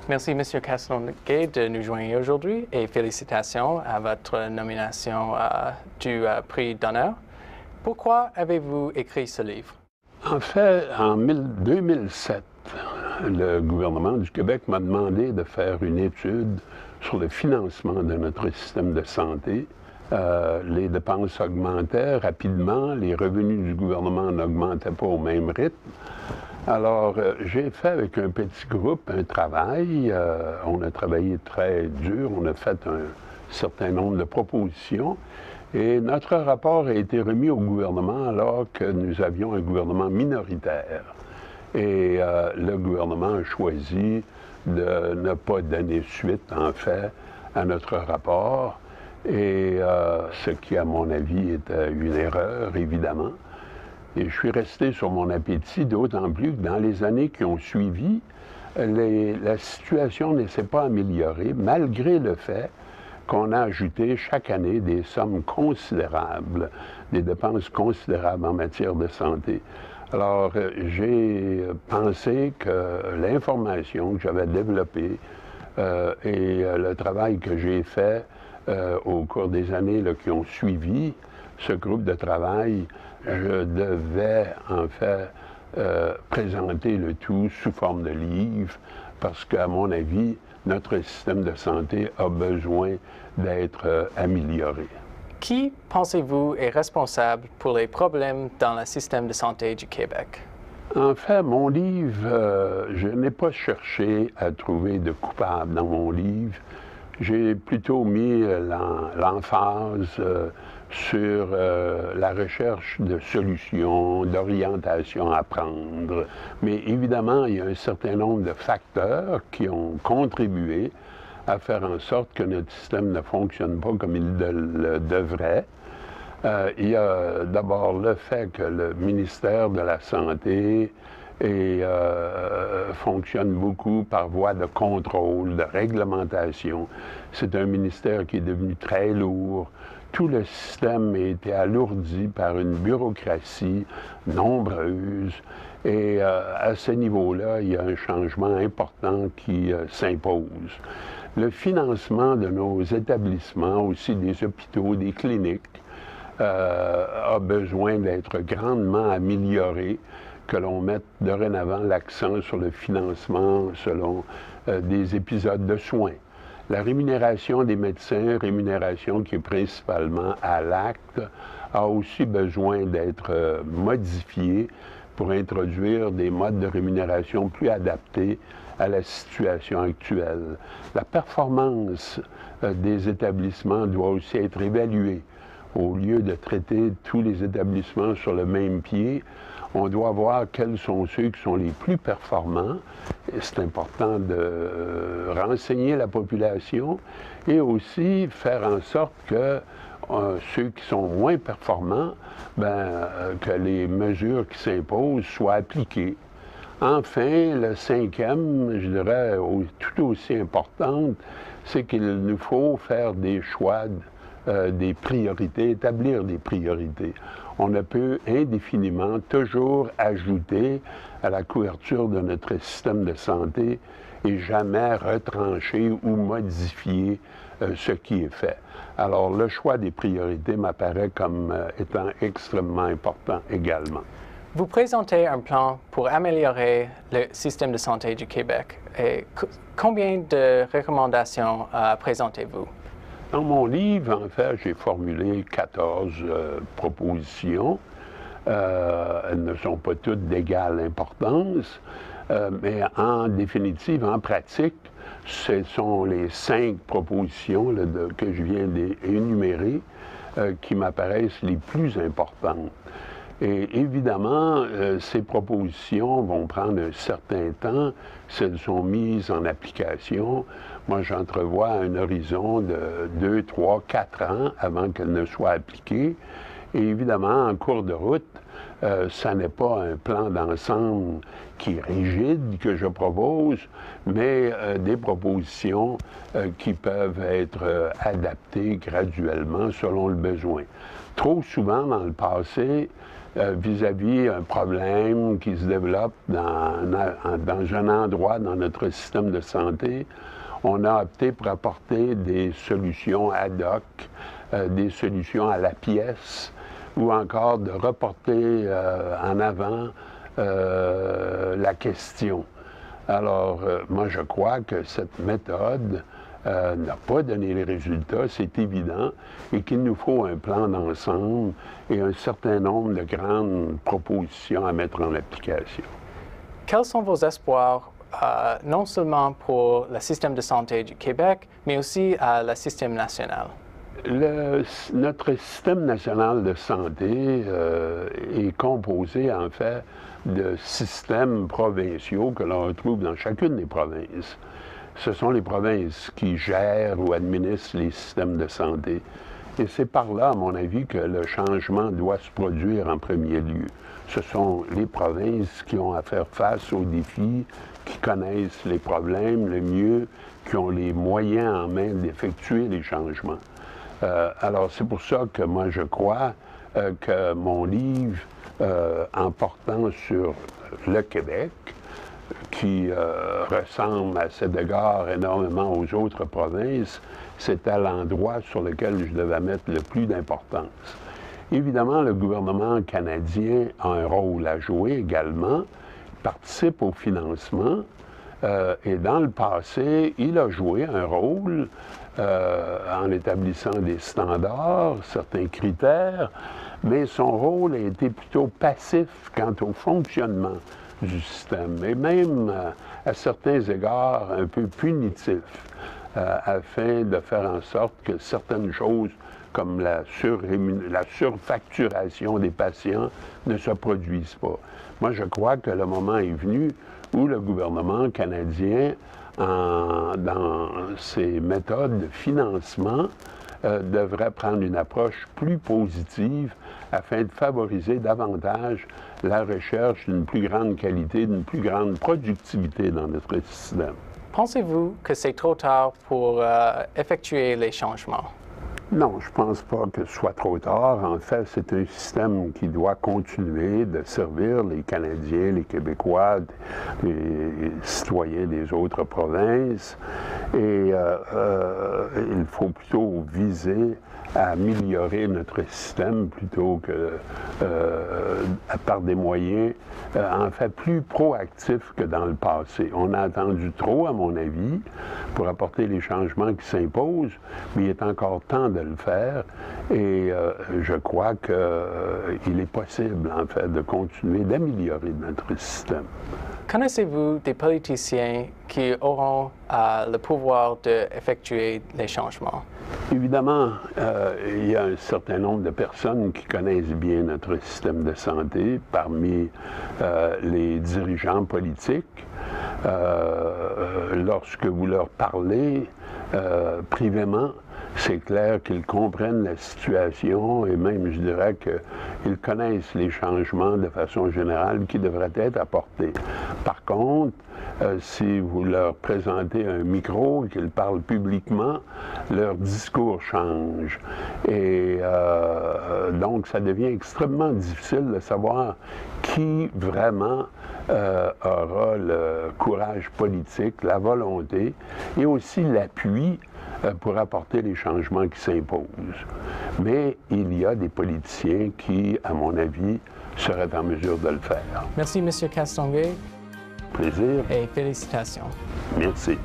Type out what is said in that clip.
Merci, M. Castonguay, de nous joindre aujourd'hui et félicitations à votre nomination du prix d'honneur. Pourquoi avez-vous écrit ce livre? En fait, en 2007, le gouvernement du Québec m'a demandé de faire une étude sur le financement de notre système de santé. Les dépenses augmentaient rapidement, les revenus du gouvernement n'augmentaient pas au même rythme. Alors, j'ai fait avec un petit groupe un travail. On a travaillé très dur, on a fait un certain nombre de propositions. Et notre rapport a été remis au gouvernement alors que nous avions un gouvernement minoritaire. Et le gouvernement a choisi de ne pas donner suite, en fait, à notre rapport. Et ce qui, à mon avis, était une erreur, évidemment. Et je suis resté sur mon appétit, d'autant plus que dans les années qui ont suivi, la situation ne s'est pas améliorée, malgré le fait qu'on a ajouté chaque année des sommes considérables, des dépenses considérables en matière de santé. Alors, j'ai pensé que l'information que j'avais développée et le travail que j'ai fait au cours des années là, qui ont suivi ce groupe de travail, je devais en fait présenter le tout sous forme de livre parce qu'à mon avis, notre système de santé a besoin d'être amélioré. Qui, pensez-vous, est responsable pour les problèmes dans le système de santé du Québec? En fait, mon livre, je n'ai pas cherché à trouver de coupable dans mon livre. J'ai plutôt mis l'emphase sur la recherche de solutions, d'orientations à prendre. Mais évidemment, il y a un certain nombre de facteurs qui ont contribué à faire en sorte que notre système ne fonctionne pas comme il le devrait. Il y a d'abord le fait que le ministère de la Santé fonctionne beaucoup par voie de contrôle, de réglementation. C'est un ministère qui est devenu très lourd. Tout le système a été alourdi par une bureaucratie nombreuse. Et à ce niveau-là, il y a un changement important qui s'impose. Le financement de nos établissements, aussi des hôpitaux, des cliniques, a besoin d'être grandement amélioré, que l'on mette dorénavant l'accent sur le financement selon des épisodes de soins. La rémunération des médecins, rémunération qui est principalement à l'acte, a aussi besoin d'être modifiée pour introduire des modes de rémunération plus adaptés à la situation actuelle. La performance des établissements doit aussi être évaluée. Au lieu de traiter tous les établissements sur le même pied, on doit voir quels sont ceux qui sont les plus performants. C'est important de renseigner la population et aussi faire en sorte que ceux qui sont moins performants, que les mesures qui s'imposent soient appliquées. Enfin, le cinquième, je dirais, tout aussi important, c'est qu'il nous faut faire des choix, des priorités, établir des priorités. On ne peut indéfiniment toujours ajouter à la couverture de notre système de santé et jamais retrancher ou modifier ce qui est fait. Alors, le choix des priorités m'apparaît comme étant extrêmement important également. Vous présentez un plan pour améliorer le système de santé du Québec. Et combien de recommandations présentez-vous? Dans mon livre, en fait, j'ai formulé 14 propositions. Elles ne sont pas toutes d'égale importance, mais en définitive, en pratique, ce sont les 5 propositions là, que je viens d'énumérer qui m'apparaissent les plus importantes. Et évidemment, ces propositions vont prendre un certain temps si elles sont mises en application. Moi, j'entrevois un horizon de 2, 3, 4 ans avant qu'elles ne soient appliquées. Et évidemment, en cours de route, ça n'est pas un plan d'ensemble qui est rigide que je propose, mais des propositions qui peuvent être adaptées graduellement selon le besoin. Trop souvent dans le passé, vis-à-vis un problème qui se développe dans un endroit dans notre système de santé, on a opté pour apporter des solutions ad hoc, des solutions à la pièce, ou encore de reporter en avant la question. Alors, moi, je crois que cette méthode n'a pas donné les résultats, c'est évident, et qu'il nous faut un plan d'ensemble et un certain nombre de grandes propositions à mettre en application. Quels sont vos espoirs, non seulement pour le système de santé du Québec, mais aussi le système national? Notre système national de santé est composé, en fait, de systèmes provinciaux que l'on retrouve dans chacune des provinces. Ce sont les provinces qui gèrent ou administrent les systèmes de santé. Et c'est par là, à mon avis, que le changement doit se produire en premier lieu. Ce sont les provinces qui ont à faire face aux défis, qui connaissent les problèmes le mieux, qui ont les moyens en main d'effectuer les changements. Alors, c'est pour ça que moi, je crois que mon livre, en portant sur le Québec, qui ressemble à cet égard énormément aux autres provinces, c'était l'endroit sur lequel je devais mettre le plus d'importance. Évidemment, le gouvernement canadien a un rôle à jouer également, participe au financement, et dans le passé, il a joué un rôle en établissant des standards, certains critères, mais son rôle a été plutôt passif quant au fonctionnement du système, et même à certains égards un peu punitif, afin de faire en sorte que certaines choses comme la surfacturation des patients ne se produisent pas. Moi, je crois que le moment est venu où le gouvernement canadien, dans ses méthodes de financement, devrait prendre une approche plus positive afin de favoriser davantage la recherche d'une plus grande qualité, d'une plus grande productivité dans notre système. Pensez-vous que c'est trop tard pour effectuer les changements? Non, je ne pense pas que ce soit trop tard. En fait, c'est un système qui doit continuer de servir les Canadiens, les Québécois, les citoyens des autres provinces. Et il faut plutôt viser à améliorer notre système plutôt que par des moyens en fait plus proactifs que dans le passé. On a attendu trop, à mon avis, pour apporter les changements qui s'imposent, mais il est encore temps de le faire et je crois qu'il est possible, en fait, de continuer d'améliorer notre système. Connaissez-vous des politiciens qui auront le pouvoir d'effectuer les changements? Évidemment, il y a un certain nombre de personnes qui connaissent bien notre système de santé parmi les dirigeants politiques. Lorsque vous leur parlez privément, c'est clair qu'ils comprennent la situation et même, je dirais, qu'ils connaissent les changements de façon générale qui devraient être apportés. Par contre, si vous leur présentez un micro et qu'ils parlent publiquement, leur discours change. Et donc, ça devient extrêmement difficile de savoir qui vraiment aura le courage politique, la volonté et aussi l'appui pour apporter les changements qui s'imposent. Mais il y a des politiciens qui, à mon avis, seraient en mesure de le faire. Merci, M. Castonguay. Plaisir. Et félicitations. Merci.